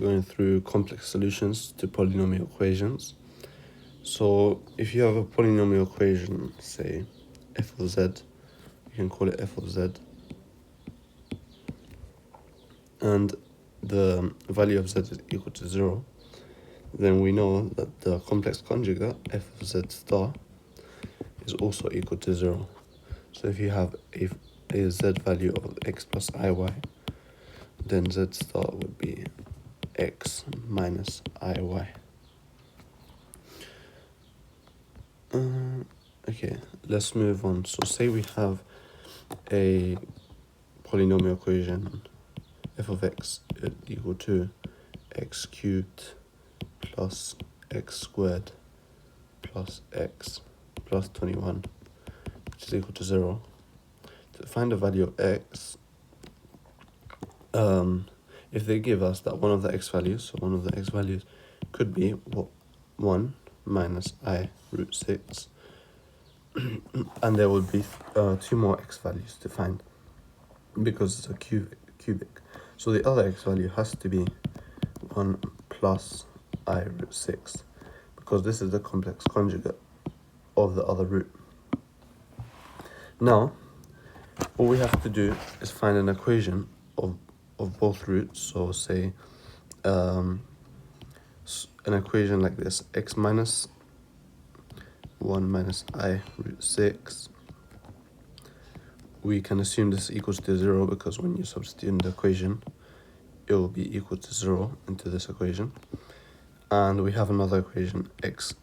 going through complex solutions to polynomial equations. So if you have a polynomial equation, say f of z, you can call it f of z, and the value of z is equal to 0, then we know that the complex conjugate f of z star is also equal to 0. So if you have a z value of x plus iy, then z star would be x minus iy. Okay, let's move on. So say we have a polynomial equation f of x equal to x cubed plus x squared plus x plus 21, which is equal to 0. To find the value of x, if they give us that one of the x values, so one of the x values could be 1 minus I root 6, and there would be 2 more x values to find because it's a cubic. So the other x value has to be 1 plus I root 6, because this is the complex conjugate of the other root. Now, all we have to do is find an equation of both roots. So say an equation like this: x minus 1 minus I root 6. We can assume this equals to 0 because when you substitute in the equation, it will be equal to 0 into this equation. And we have another equation, x.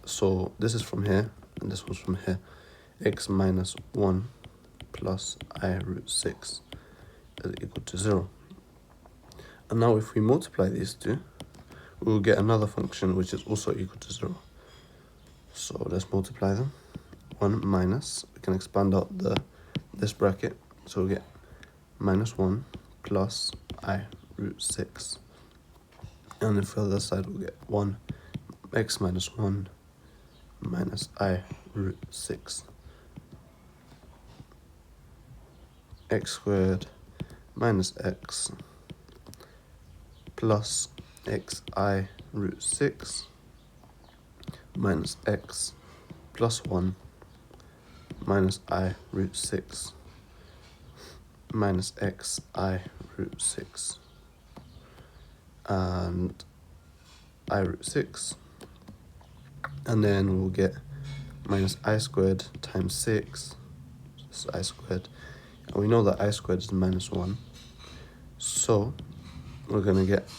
So this is from here, and this was from here. X minus 1 plus I root 6 is equal to 0. And now if we multiply these two, we will get another function which is also equal to 0. So let's multiply them. 1 minus, we can expand out this bracket, so we get minus 1 plus I root 6. And the further side we'll get 1 x minus 1 minus I root 6. X squared minus x plus xi root 6 minus x plus 1 minus I root 6 minus xi root 6 and I root 6, and then we'll get minus I squared times 6, this is I squared, and we know that I squared is minus 1, so we're going to get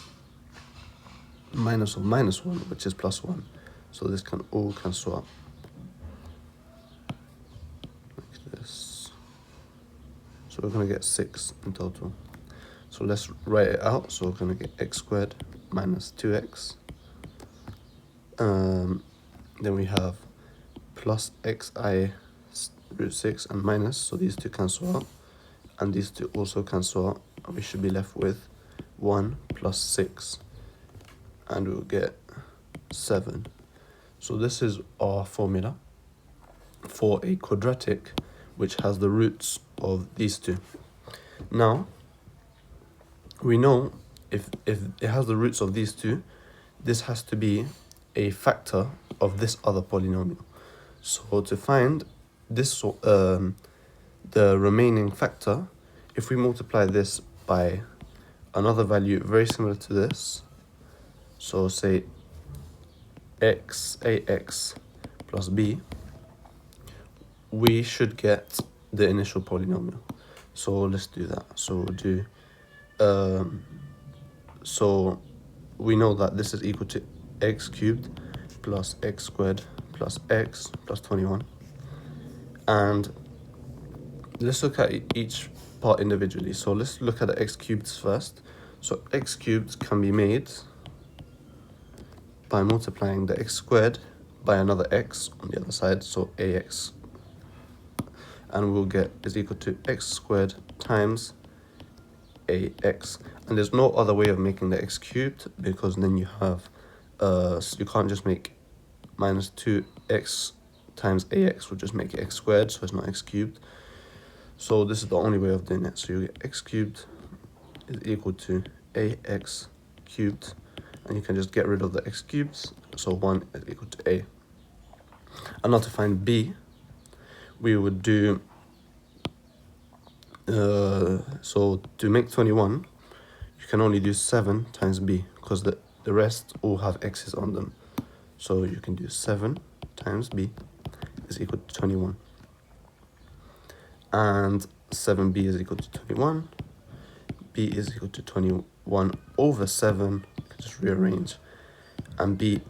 minus of minus 1, which is plus 1, so this can all cancel out like this. So we're going to get 6 in total. So let's write it out. So we're going to get x squared minus 2x. Then we have plus xi root 6 and minus, so these two cancel out, and these two also cancel out, and we should be left with 1 plus 6, and we'll get 7. So this is our formula for a quadratic which has the roots of these two. Now, we know if it has the roots of these two, this has to be a factor of this other polynomial. So to find this, the remaining factor, if we multiply this by another value very similar to this, so say ax plus b, we should get the initial polynomial. So let's do that. So we'll do so we know that this is equal to x cubed plus x squared plus x plus 21. And let's look at each part individually. So let's look at the x cubeds first. So x cubed can be made by multiplying the x squared by another x on the other side, so ax, and we'll get is equal to x squared times ax. And there's no other way of making the x cubed, because then you have you can't just make minus 2x times ax, will just make it x squared, so it's not x cubed. So this is the only way of doing it. So you get x cubed is equal to ax cubed, and you can just get rid of the x cubes, so 1 is equal to a. And now to find b, we would do, so to make 21, you can only do 7 times b, because the rest all have x's on them. So you can do 7 times b is equal to 21. And 7b is equal to 21. b is equal to 21 over 7. You can just rearrange. And b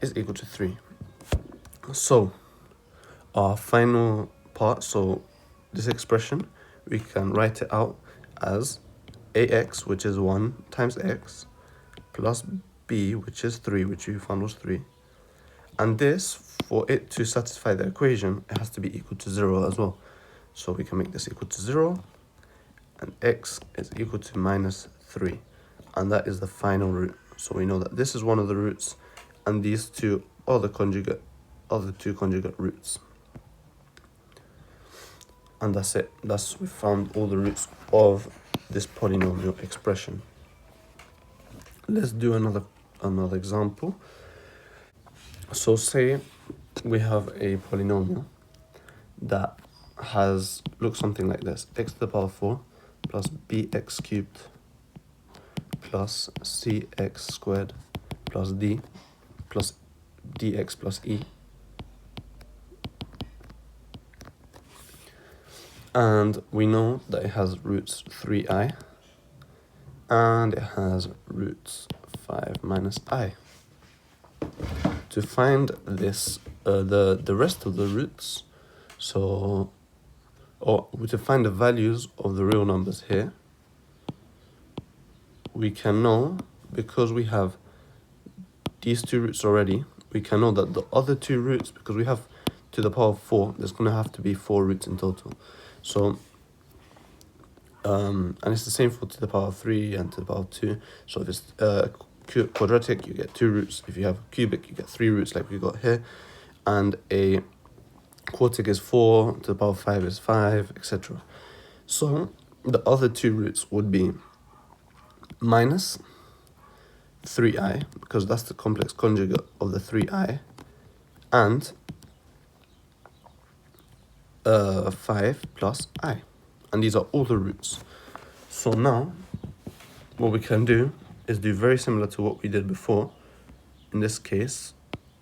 is equal to 3. So our final part, so this expression, we can write it out as ax, which is 1 times x, plus b, which is 3, which we found was 3. And this, for it to satisfy the equation, it has to be equal to 0 as well. So we can make this equal to 0, and x is equal to minus 3. And that is the final root. So we know that this is one of the roots, and these two are the two conjugate roots. And that's it. We found all the roots of this polynomial expression. Let's do another example. So say we have a polynomial that looks something like this: x to the power 4 plus bx cubed plus cx squared plus d plus dx plus e. And we know that it has roots 3i and it has roots 5 minus I. To find this, the rest of the roots, to find the values of the real numbers here, we can know, because we have these two roots already, we can know that the other two roots, because we have to the power of 4, there's going to have to be 4 roots in total. So, and it's the same for to the power of 3 and to the power of 2. So if it's quadratic, you get 2 roots. If you have cubic, you get 3 roots like we got here. And a quartic is 4, to the power of 5 is 5, etc. So the other two roots would be minus 3i, because that's the complex conjugate of the 3i, and 5 plus I. And these are all the roots. So now what we can do is do very similar to what we did before. In this case,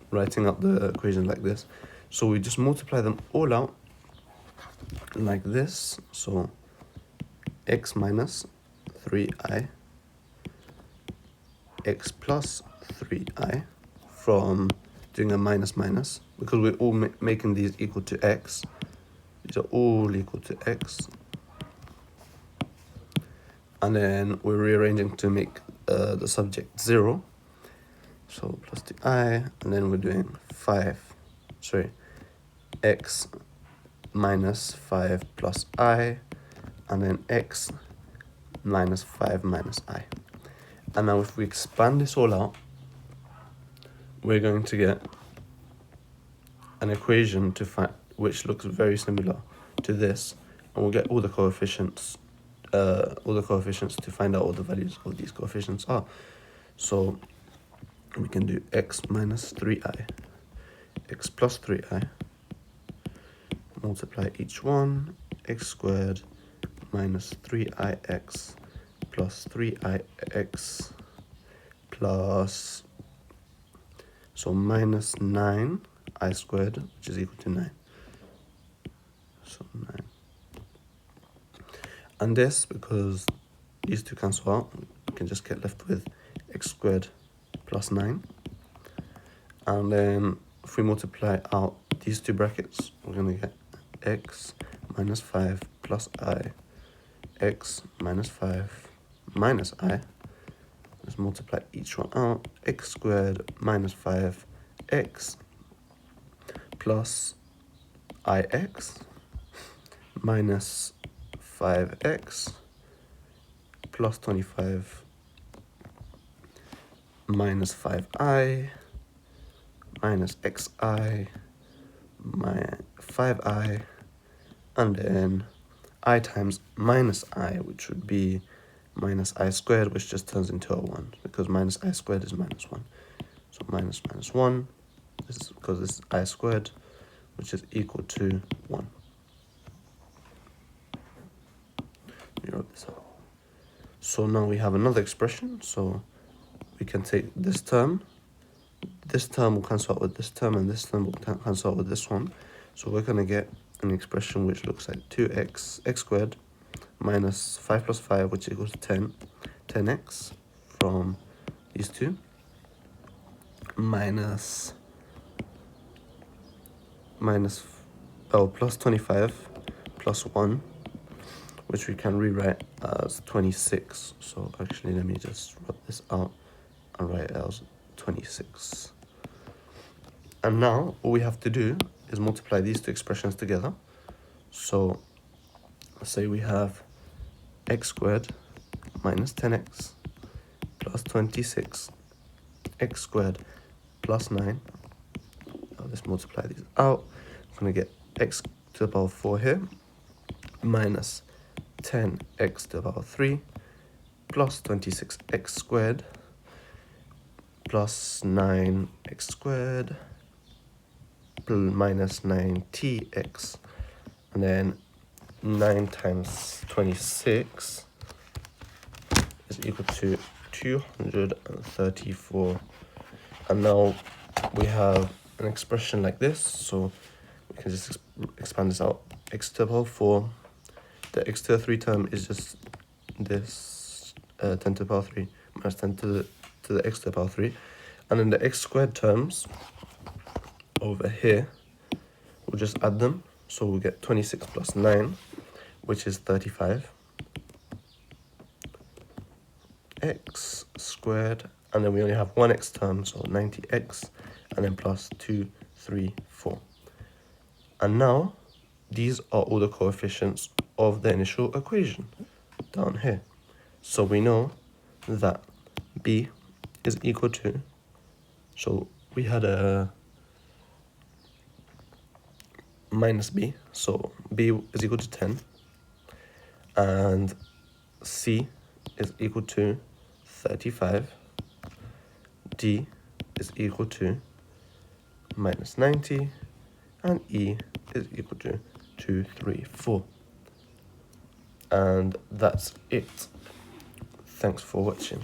writing up the equation like this. So we just multiply them all out like this. So x minus 3i, x plus 3i, from doing a minus minus, because we're all making these equal to x. These are all equal to x. And then we're rearranging to make the subject 0. So plus 2i, and then we're doing x minus 5 plus I, and then x minus 5 minus I. And now if we expand this all out, we're going to get an equation which looks very similar to this, and we'll get all the coefficients to find out what the values of these coefficients are. So we can do x minus 3i, x plus 3i, multiply each one, x squared minus 3ix plus 3ix plus, so minus 9i squared, which is equal to 9. So 9. And this, because these two cancel out, we can just get left with x squared plus 9. And then if we multiply out these two brackets, we're going to get x minus 5 plus I, x minus 5 minus I. Let's multiply each one out. X squared minus 5x plus ix minus 5x plus 25 minus 5i minus xi minus 5i, and then I times minus I, which would be minus I squared, which just turns into a 1 because minus I squared is minus 1. So minus minus 1, this is because this is I squared, which is equal to 1. We wrote this out. So now we have another expression. So we can take this term will cancel out with this term, and this term will cancel out with this one. So we're going to get an expression which looks like 2x, x squared, minus 5 plus 5, which equals 10, 10x from these two, plus 25 plus 1, which we can rewrite as 26. So actually, let me just rub this out and write it as 26. And now all we have to do is multiply these two expressions together. So let's say we have x squared minus 10x plus 26, x squared plus 9. Now let's multiply these out. I'm going to get x to the power 4 here, minus 10x to the power 3, plus 26x squared, plus 9x squared, minus 9tx, and then 9 times 26 is equal to 234. And now we have an expression like this, so we can just expand this out. X to the power 4, the x to the 3 term is just this 10 to the power 3 minus 10 to the x to the power 3, and then the x squared terms over here, we'll just add them. So we'll get 26 plus 9, which is 35, x squared, and then we only have one x term, so 90x, and then plus 2, 3, 4. And now these are all the coefficients of the initial equation down here. So we know that b is equal to, so we had a minus b, so b is equal to 10, and c is equal to 35, d is equal to minus 90, and e is equal to 234. And that's it. Thanks for watching.